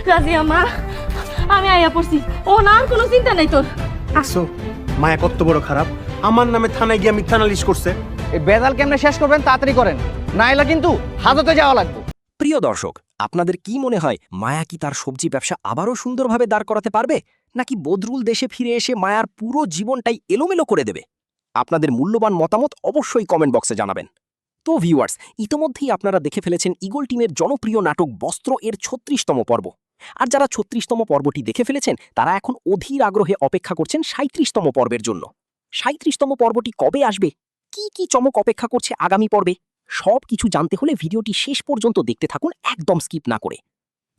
রাজিয়া মা, আমি আইয়া পড়ছি। ও না, আর কোনো চিন্তা নাই তোর। আসো, মায়া কত বড় খারাপ, আমার নামে থানায় গিয়ে মিথ্যা নালিশ করছে। এই বেজাল কেমনে শেষ করবেন তাড়াতাড়ি করেন, না এলে কিন্তু হাজতে যাওয়া লাগবে। প্রিয় দর্শক, আপনাদের কি মনে হয় মায়া কি তার সবজি ব্যবসা আবারও সুন্দরভাবে দাঁড় করাতে পারবে, নাকি বদরুল দেশে ফিরে এসে মায়ার পুরো জীবনটাই এলোমেলো করে দেবে? আপনাদের মূল্যবান মতামত অবশ্যই কমেন্ট বক্সে জানাবেন। তো ভিউয়ার্স, ইতোমধ্যেই আপনারা দেখে ফেলেছেন ঈগল টিমের জনপ্রিয় নাটক বস্ত্র এর ৩৬তম পর্ব। আর যারা ৩৬তম পর্বটি দেখে ফেলেছেন তারা এখন অধীর আগ্রহে অপেক্ষা করছেন ৩৭তম পর্বের জন্য। ৩৭তম পর্বটি কবে আসবে, কি কি চমক অপেক্ষা করছে আগামী পর্বে, সব কিছু জানতে হলে ভিডিওটি শেষ পর্যন্ত দেখতে থাকুন, একদম স্কিপ না করে।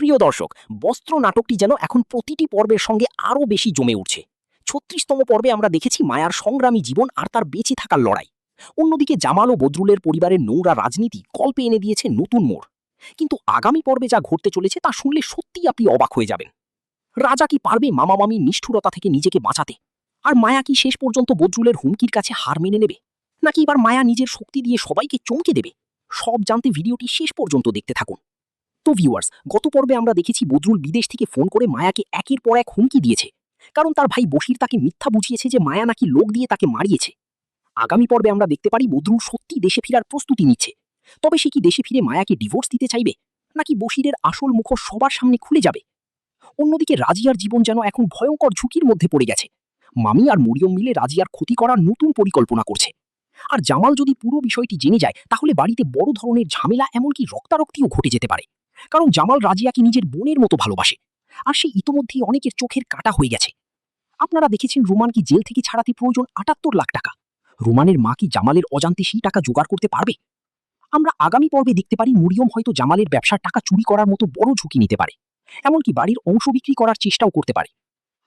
প্রিয় দর্শক, বস্ত্র নাটকটি যেন এখন প্রতিটি পর্বের সঙ্গে আরও বেশি জমে উঠছে। ৩৬তম পর্বে আমরা দেখেছি মায়ার সংগ্রামী জীবন আর তার বেঁচে থাকার লড়াই। অন্যদিকে জামাল ও বদরুলের পরিবারের নোংরা রাজনীতি গল্পে এনে দিয়েছে নতুন মোড়। কিন্তু আগামী পর্বে যা ঘটতে চলেছে তা শুনলে সত্যিই আপনি অবাক হয়ে যাবেন। রাজা কি পারবে মামা মামির নিষ্ঠুরতা থেকে নিজেকে বাঁচাতে? আর মায়া কি শেষ পর্যন্ত বদরুলের হুমকির কাছে হার মেনে নেবে, নাকি এবার মায়া নিজের শক্তি দিয়ে সবাইকে চমকে দেবে? সব জানতে ভিডিওটি শেষ পর্যন্ত দেখতে থাকুন। তো ভিউয়ার্স, গত পর্বে আমরা দেখেছি বদরুল বিদেশ থেকে ফোন করে মায়াকে একের পর এক হুমকি দিয়েছে, কারণ তার ভাই বশির তাকে মিথ্যা বুঝিয়েছে যে মায়া নাকি লোক দিয়ে তাকে মারিয়েছে। আগামী পর্বে আমরা দেখতে পারি বদরুল সত্যি দেশে ফেরার প্রস্তুতি নিচ্ছে। তবে সে কি দেশে ফিরে মায়াকে ডিভোর্স দিতে চাইবে, নাকি বশিরের আসল মুখোশ সবার সামনে খুলে যাবে? অন্যদিকে রাজিয়ার জীবন যেন এখন ভয়ঙ্কর ঝুঁকির মধ্যে পড়ে গেছে। মামি আর মরিয়ম মিলে রাজিয়ার ক্ষতি করার নতুন পরিকল্পনা করছে। আর জামাল যদি পুরো বিষয়টি জেনে যায় তাহলে বাড়িতে বড় ধরনের ঝামেলা, এমনকি রক্তারক্তিও ঘটে যেতে পারে। কারণ জামাল রাজিয়াকে নিজের বোনের মতো ভালোবাসে, আর সে ইতোমধ্যেই অনেকের চোখের কাঁটা হয়ে গেছে। আপনারা দেখেছেন রুমানকে জেল থেকে ছাড়াতে প্রয়োজন ৭৮ লাখ টাকা। রুমানের মা কি জামালের অজান্তে সেই টাকা জোগাড় করতে পারবে? আমরা আগামী পর্বে দেখতে পারি মরিয়ম হয়তো জামালের ব্যবসার টাকা চুরি করার মতো বড় ঝুঁকি নিতে পারে, এমনকি বাড়ির অংশ বিক্রি করার চেষ্টাও করতে পারে।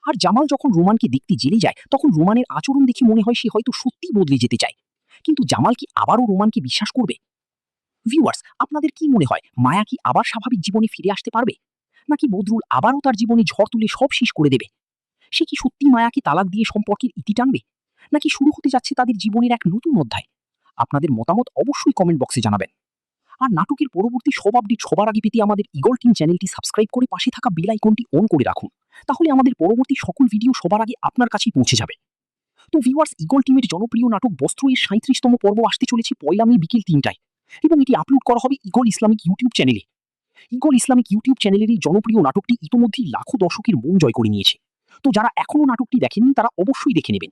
আর জামাল যখন রুমানকে দেখতে জেলে যায় তখন রুমানের আচরণ দেখে মনে হয় সে হয়তো সত্যিই বদলে যেতে চায়। কিন্তু জামাল কি আবারও রোমানকে বিশ্বাস করবে? ভিউয়ার্স, আপনাদের কি মনে হয় মায়া কি আবার স্বাভাবিক জীবনে ফিরে আসতে পারবে, নাকি বদরুল আবারও তার জীবনে ঝড় তুলে সব শেষ করে দেবে? সে কি সত্যি মায়াকে তালাক দিয়ে সম্পর্কের ইতি টানবে, নাকি শুরু হতে যাচ্ছে তাদের জীবনের এক নতুন অধ্যায়? আপনাদের মতামত অবশ্যই কমেন্ট বক্সে জানাবেন। আর নাটকের পরবর্তী সব আপডেট সবার আগে পেতে আমাদের ঈগল টিম চ্যানেলটি সাবস্ক্রাইব করে পাশে থাকা বেল আইকনটি অন করে রাখুন, তাহলে আমাদের পরবর্তী সকল ভিডিও সবার আগে আপনার কাছেই পৌঁছে যাবে। তো ভিউয়ার্স, ঈগল টিমের জনপ্রিয় নাটক বস্ত্র এর ৩৭তম পর্ব আসতে চলেছে ১লা মে বিকেল ৩টায়, এবং এটি আপলোড করা হবে ঈগল ইসলামিক ইউটিউব চ্যানেলে। ঈগল ইসলামিক ইউটিউব চ্যানেলের এই জনপ্রিয় নাটকটি ইতোমধ্যেই লাখো দর্শকের মন জয় করে নিয়েছে। তো যারা এখনো নাটকটি দেখেননি তারা অবশ্যই দেখে নেবেন।